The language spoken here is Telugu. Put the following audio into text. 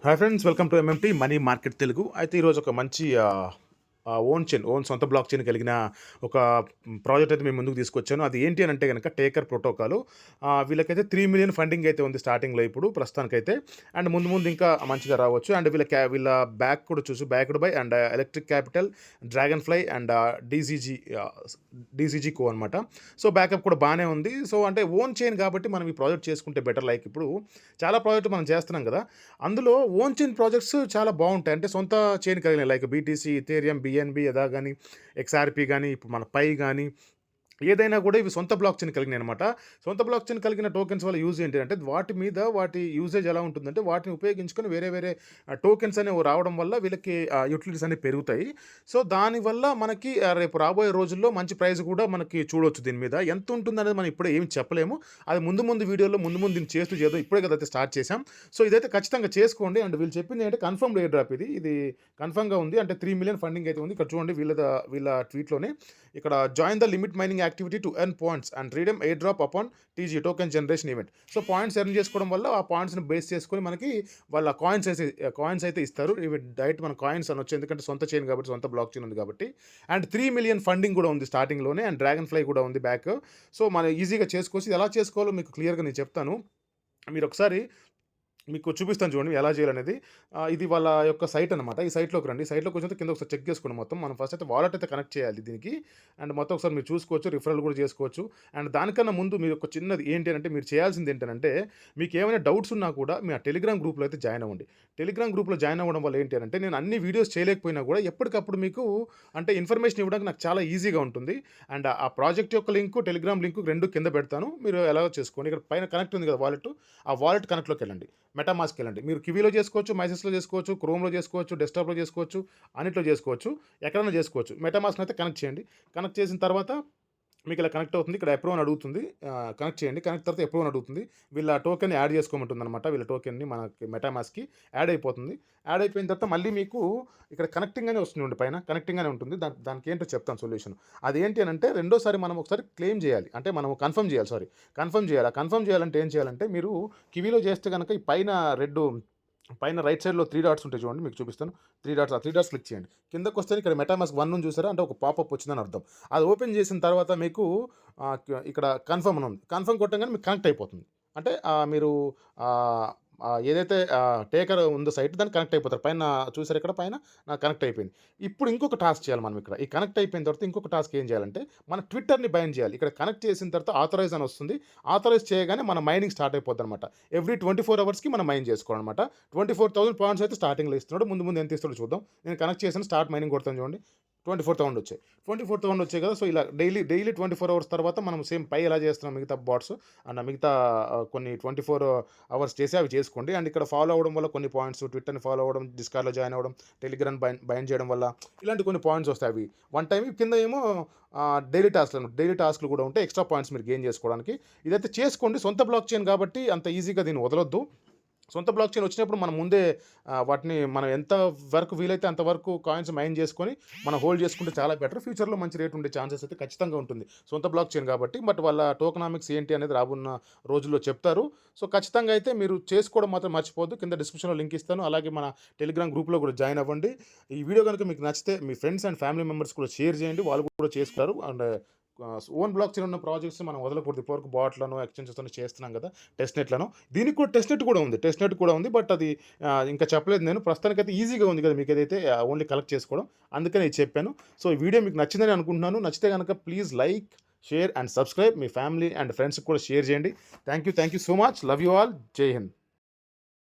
Hi friends, welcome to MMT money market Telugu. అయితే ఈరోజు ఒక మంచి ఓన్ సొంత బ్లాక్ చైన్ కలిగిన ఒక ప్రాజెక్ట్ అయితే మేము ముందుకు తీసుకొచ్చాను. అది ఏంటి అని అంటే కనుక టేకర్ ప్రోటోకాల్. వీళ్ళకైతే 3 మిలియన్ ఫండింగ్ అయితే ఉంది స్టార్టింగ్లో ఇప్పుడు ప్రస్తుతానికైతే. అండ్ ముందు ముందు ఇంకా మంచిగా రావచ్చు. అండ్ వీళ్ళ బ్యాక్ కూడా చూసి backed by and electric capital, dragonfly and DCG co అనమాట. సో బ్యాకప్ కూడా బాగానే ఉంది. సో అంటే ఓన్ చైన్ కాబట్టి మనం ఈ ప్రాజెక్ట్ చేసుకుంటే బెటర్. లైక్ ఇప్పుడు చాలా ప్రాజెక్ట్ మనం చేస్తున్నాం కదా, అందులో ఓన్ చైన్ ప్రాజెక్ట్స్ చాలా బాగుంటాయి. అంటే సొంత చైన్ కలిగిన లైక్ బీటీసీ, ఇథేరియం, బిఎన్బి అదా కానీ, ఎక్స్ఆర్పి కానీ, ఇప్పుడు మన పై కానీ ఏదైనా కూడా ఇవి సొంత బ్లాక్ చైన్ కలిగినాయి అనమాట. సొంత బ్లాక్ చైన్ కలిగిన టోకెన్స్ వల్ల యూజ్ ఏంటి అంటే వాటి మీద వాటి యూజేజ్ ఎలా ఉంటుందంటే వాటిని ఉపయోగించుకొని వేరే వేరే టోకెన్స్ అనేవి రావడం వల్ల వీళ్ళకి యూటిలిటీస్ అనేవి పెరుగుతాయి. సో దానివల్ల మనకి రేపు రాబోయే రోజుల్లో మంచి ప్రైస్ కూడా మనకి చూడవచ్చు. దీని మీద ఎంత ఉంటుంది అనేది మనం ఇప్పుడే ఏమి చెప్పలేము. అది ముందు వీడియోలో ముందు దీన్ని చేస్తూ చేద్దాం. ఇప్పుడే కదా అయితే స్టార్ట్ చేసాం. సో ఇదైతే ఖచ్చితంగా చేసుకోండి. అండ్ వీళ్ళు చెప్పింది ఏంటంటే కన్ఫర్మ్ ఎయిర్ డ్రాప్, ఇది కన్ఫర్మ్గా ఉంది. అంటే 3 మిలియన్ ఫండింగ్ అయితే ఉంది. ఇక్కడ చూడండి వీళ్ళ ట్వీట్లోనే ఇక్కడ join the limit mining activity to earn points and redeem air drop upon TG token generation event. So points earn చేసుకోవడం వల్ల ఆ పాయింట్స్ని బేస్ చేసుకొని మనకి వాళ్ళ కాయిన్స్ అయితే ఇస్తారు. ఇవి డైరెక్ట్ మన కాయిన్స్ అనొచ్చు, ఎందుకంటే సొంత చైన్ కాబట్టి, సొంత బ్లాక్ చైన్ ఉంది కాబట్టి. అండ్ 3 మిలియన్ ఫండింగ్ కూడా ఉంది స్టార్టింగ్లోనే. అండ్ డ్రాగన్ ఫ్లై కూడా ఉంది బ్యాక్. సో మనం ఈజీగా చేసుకోవచ్చు. ఇది ఎలా చేసుకోవాలో మీకు క్లియర్గా నేను చెప్తాను. మీరు ఒకసారి మీకు చూపిస్తాను చూడండి ఎలా చేయాలనేది. ఇది వాళ్ళ యొక్క సైట్ అనమాట. ఈ సైట్లోకి రండి. సైట్లోకి వచ్చిన కింద ఒకసారి చెక్ చేసుకోండి మొత్తం. మనం ఫస్ట్ అయితే వాలెట్ అయితే కనెక్ట్ చేయాలి దీనికి. అండ్ మొత్తం ఒకసారి మీరు చూసుకోవచ్చు, రిఫరల్ కూడా చేసుకోవచ్చు. అండ్ దానికన్నా ముందు మీరు ఒక చిన్నది ఏంటి అంటే మీరు చేయాల్సింది ఏంటంటే, మీకు ఏమైనా డౌట్స్ ఉన్నా కూడా మీ ఆ టెలిగ్రామ్ గ్రూప్లో అయితే జాయిన్ అవ్వండి. టెలిగ్రామ్ గ్రూప్లో జాయిన్ అవ్వడం వల్ల ఏంటి అంటే నేను అన్ని వీడియోస్ చేయలేకపోయినా కూడా ఎప్పటికప్పుడు మీకు అంటే ఇన్ఫర్మేషన్ ఇవ్వడానికి నాకు చాలా ఈజీగా ఉంటుంది. అండ్ ఆ ప్రాజెక్ట్ యొక్క లింకు, టెలిగ్రామ్ లింకు రెండు కింద పెడతాను. మీరు ఎలా చేసుకోండి. ఇక్కడ పైన కనెక్ట్ ఉంది కదా వాలెట్, ఆ వాలెట్ కనెక్ట్లోకి వెళ్ళండి. మెటామాస్క్ వెళ్ళండి. మీరు కివీలో చేసుకోవచ్చు, మైసెస్లో చేసుకోవచ్చు, క్రోమ్లో చేసుకోవచ్చు, డెస్క్టాప్లో చేసుకోవచ్చు, అన్నిట్లో చేసుకోవచ్చు, ఎక్కడైనా చేసుకోవచ్చు. మెటామాస్క్ అయితే కనెక్ట్ చేయండి. కనెక్ట్ చేసిన తర్వాత మీకు ఇలా కనెక్ట్ అవుతుంది. ఇక్కడ అప్రూవ్ అని అడుగుతుంది. కనెక్ట్ చేయండి. కనెక్ట్ తర్వాత అప్రూవ్ అని అడుగుతుంది. వీళ్ళ టోకెన్ యాడ్ చేసుకోమంటుంది అనమాట. వీళ్ళ టోకెన్ని మనకి మెటామాస్క్కి యాడ్ అయిపోతుంది. యాడ్ అయిపోయిన తర్వాత మళ్ళీ మీకు ఇక్కడ కనెక్టింగ్ అనే వస్తుంది పైన. కనెక్టింగ్ అనే ఉంటుంది. దానికి ఏంటో చెప్తాను సొల్యూషన్. అదేంటి అని అంటే రెండోసారి మనం ఒకసారి క్లెయిమ్ చేయాలి. అంటే మనం కన్ఫర్మ్ చేయాలి. కన్ఫర్మ్ చేయాలి. ఆ కన్ఫర్మ్ చేయాలంటే ఏం చేయాలంటే మీరు కివీలో చేస్తే కనుక ఈ పైన రైట్ సైడ్లో 3 డాట్స్ ఉంటాయి చూడండి, మీకు చూపిస్తాను. 3 డాట్స్, ఆ 3 డాట్స్ క్లిక్ చేయండి. కిందకు వస్తే ఇక్కడ మెటామాస్క్ 1 ఉంది చూసారా, అంటే ఒక పాపప్ వచ్చిందని అర్థం. అది ఓపెన్ చేసిన తర్వాత మీకు ఇక్కడ కన్ఫర్మ్ అని ఉంది. కన్ఫర్మ్ కొట్టంగానే మీకు కనెక్ట్ అయిపోతుంది. అంటే మీరు ఏదైతే టేకర్ ఉందో సైట్ దానికి కనెక్ట్ అయిపోతారు. పైన చూసారు, ఇక్కడ పైన నాకు కనెక్ట్ అయిపోయింది. ఇప్పుడు ఇంకొక టాస్క్ చేయాలి మనం ఇక్కడ. ఈ కనెక్ట్ అయిపోయిన తర్వాత ఇంకొక టాస్క్ ఏం చేయాలంటే మన ట్విట్టర్ని బైండ్ చేయాలి. ఇక్కడ కనెక్ట్ చేసిన తర్వాత ఆథరైజ్ అని వస్తుంది. ఆథరైజ్ చేయగానే మన మైనింగ్ స్టార్ట్ అయిపోద్ది అనమాట. ఎవ్రీ 24 అవర్స్కి మనం మైన్ చేసుకోవాలన్నమాట. 24,000 పాయింట్స్ అయితే స్టార్టింగ్లో ఇస్తున్నాడు. ముందు ఎంత ఇస్తాడో చూద్దాం. నేను కనెక్ట్ చేసిన స్టార్ట్ మైనింగ్ కొడతాను చూడండి. 24,000 వచ్చాయి. 24,000 వచ్చాయి కదా. సో ఇలా డైలీ 24 అవర్స్ తర్వాత మనం సేమ్ పై ఎలా చేస్తున్నాం మిగతా బాట్స్ అండ్ మిగతా కొన్ని 24 అవర్స్ చేసి అవి చేసుకోండి. అండ్ ఇక్కడ ఫాలో అవ్వడం వల్ల కొన్ని పాయింట్స్, ట్విట్టర్ని ఫాలో అవ్వడం, డిస్కార్డ్లో జాయిన్ అవ్వడం, టెలిగ్రామ్ బైండ్ చేయడం వల్ల ఇలాంటి కొన్ని పాయింట్స్ వస్తాయి. అవి వన్ టైం కింద ఏమో డైలీ టాస్క్లు కూడా ఉంటాయి, ఎక్స్ట్రా పాయింట్స్ మీరు గెయిన్ చేసుకోవడానికి. ఇదైతే చేసుకోండి. సొంత బ్లాక్ చైన్ కాబట్టి అంత ఈజీగా దీన్ని వదలొద్దు. సొంత బ్లాక్ చైన్ వచ్చినప్పుడు మనం ముందే వాటిని మనం ఎంత వరకు వీలైతే అంతవరకు కాయిన్స్ మైన్ చేసుకొని మనం హోల్డ్ చేసుకుంటే చాలా బెటర్. ఫ్యూచర్లో మంచి రేట్ ఉండే ఛాన్సెస్ అయితే ఖచ్చితంగా ఉంటుంది సొంత బ్లాక్ చైన్ కాబట్టి. బట్ వాళ్ళ టోకనామిక్స్ ఏంటి అనేది రాబోన్న రోజుల్లో చెప్తారు. సో ఖచ్చితంగా అయితే మీరు చేసుకోవడం మాత్రం మర్చిపోద్దు. కింద డిస్క్రిప్షన్లో లింక్ ఇస్తాను. అలాగే మన టెలిగ్రామ్ గ్రూప్లో కూడా జాయిన్ అవ్వండి. ఈ వీడియో కనుక మీకు నచ్చితే మీ ఫ్రెండ్స్ అండ్ ఫ్యామిలీ మెంబర్స్ కూడా షేర్ చేయండి, వాళ్ళు కూడా చేసుకుంటారు. అండ్ ఓన్ బ్లాక్ చైన్ ఉన్న ప్రాజెక్ట్స్ మనం వదలకూడదు. ఇప్పటివరకు బాట్లను, ఎక్స్చేంజెస్తో చేస్తున్నాం కదా, దీనికి కూడా టెస్ట్ నెట్ కూడా ఉంది. బట్ అది ఇంకా చెప్పలేదు నేను. ప్రస్తుతానికైతే ఈజీగా ఉంది కదా మీకు ఏదైతే ఓన్లీ కలెక్ట్ చేసుకోవడం, అందుకని ఇది చెప్పాను. సో ఈ వీడియో మీకు నచ్చిందని అనుకుంటున్నాను. నచ్చితే కనుక please like, share and subscribe. Me family and ఫ్రెండ్స్కి కూడా షేర్ చేయండి. Thank you so much. Love you all. జై హింద్.